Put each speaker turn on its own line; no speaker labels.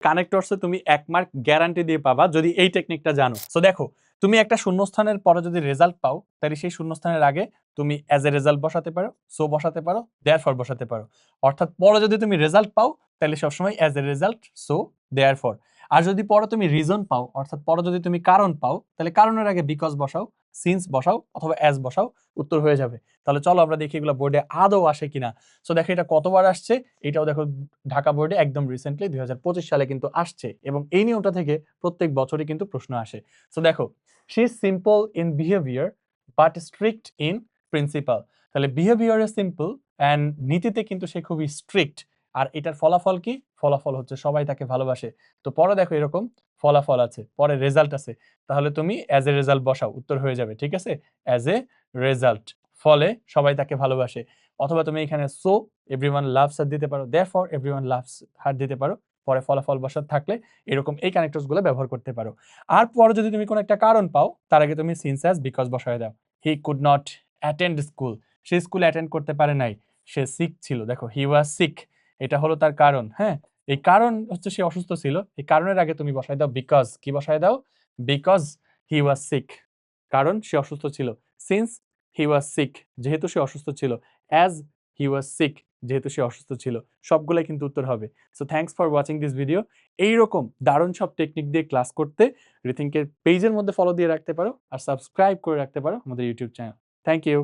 কানেক্টরসে তুমি 1 mark guarantee দিয়ে পাবা যদি এই টেকনিকটা জানো। সো দেখো, তুমি একটা শূন্যস্থানের পরে যদি রেজাল্ট পাও, তাহলে সেই শূন্যস্থানের আগে তুমি অ্যাজ এ রেজাল্ট বসাতে পারো, সো বসাতে পারো, দেয়ারফর বসাতে পারো। অর্থাৎ পরে যদি তুমি রেজাল্ট পাও, তাহলে সবসময় as a result, so, therefore. আর যদি পরে তুমি রিজন পাও, অর্থাৎ পরে যদি তুমি কারণ পাও, তাহলে কারণের আগে বিকজ বসাও, সিন্স বসাও অথবা অ্যাজ বসাও, উত্তর হয়ে যাবে। তাহলে চলো আমরা দেখি এগুলো বোর্ডে আদৌ আসে কিনা। সো দেখো এটা কতবার আসছে, এটাও দেখো ঢাকা বোর্ডে একদম রিসেন্টলি 2025 সালে কিন্তু আসছে, এবং এই নিয়মটা থেকে প্রত্যেক বছরই কিন্তু প্রশ্ন আসে। সো দেখো, she is simple in behaviour but strict in principal. তাহলে বিহেভিয়ারে সিম্পল অ্যান্ড নীতিতে কিন্তু সে খুবই স্ট্রিক্ট। আর এটার ফলাফল কি? ফলাফল হচ্ছে সবাই তাকে ভালোবাসে। তো পরে দেখো এরকম ফলাফল আছে, পরে রেজাল্ট আছে, তাহলে তুমি অ্যাজ এ রেজাল্ট বসাও, উত্তর হয়ে যাবে। ঠিক আছে, অ্যাজ এ রেজাল্ট, ফলে সবাই তাকে ভালোবাসে। অথবা তুমি এখানে সো এভরিওয়ান লাভস হার দিতে পারো, দেয়ারফর এভরিওয়ান লাভস হার দিতে পারো, পরে ফলাফল বসাতে থাকলে এরকম এই কানেক্টরস গুলো ব্যবহার করতে পারো। আর পরে যদি তুমি কোনো একটা কারণ পাও, তার আগে তুমি সিন্স অ্যাজ বিকজ বসায় দাও। He could not attend school, say school attend করতে পারে নাই, সে সিক ছিল। দেখো হি ওয়াজ সিক, এটা হলো তার কারণ। হ্যাঁ, এই কারণ হচ্ছে সে অসুস্থ ছিল, এই কারণের আগে তুমি বসায় দাও বিকজ। কি বসায় দাও? বিকজ হি ওয়াজ সিক, কারণ সে অসুস্থ ছিল। সিন্স হি ওয়াজ সিক, যেহেতু সে অসুস্থ ছিল। অ্যাজ হি ওয়াজ সিক, যেহেতু সে অসুস্থ ছিল। সবগুলাই কিন্তু উত্তর হবে। So thanks for watching this video. এইরকম দারুণ সব টেকনিক দিয়ে ক্লাস করতে রিথিংকের পেজের মধ্যে ফলো দিয়ে রাখতে পারো, আর সাবস্ক্রাইব করে রাখতে পারো আমাদের ইউটিউব চ্যানেল। Thank you.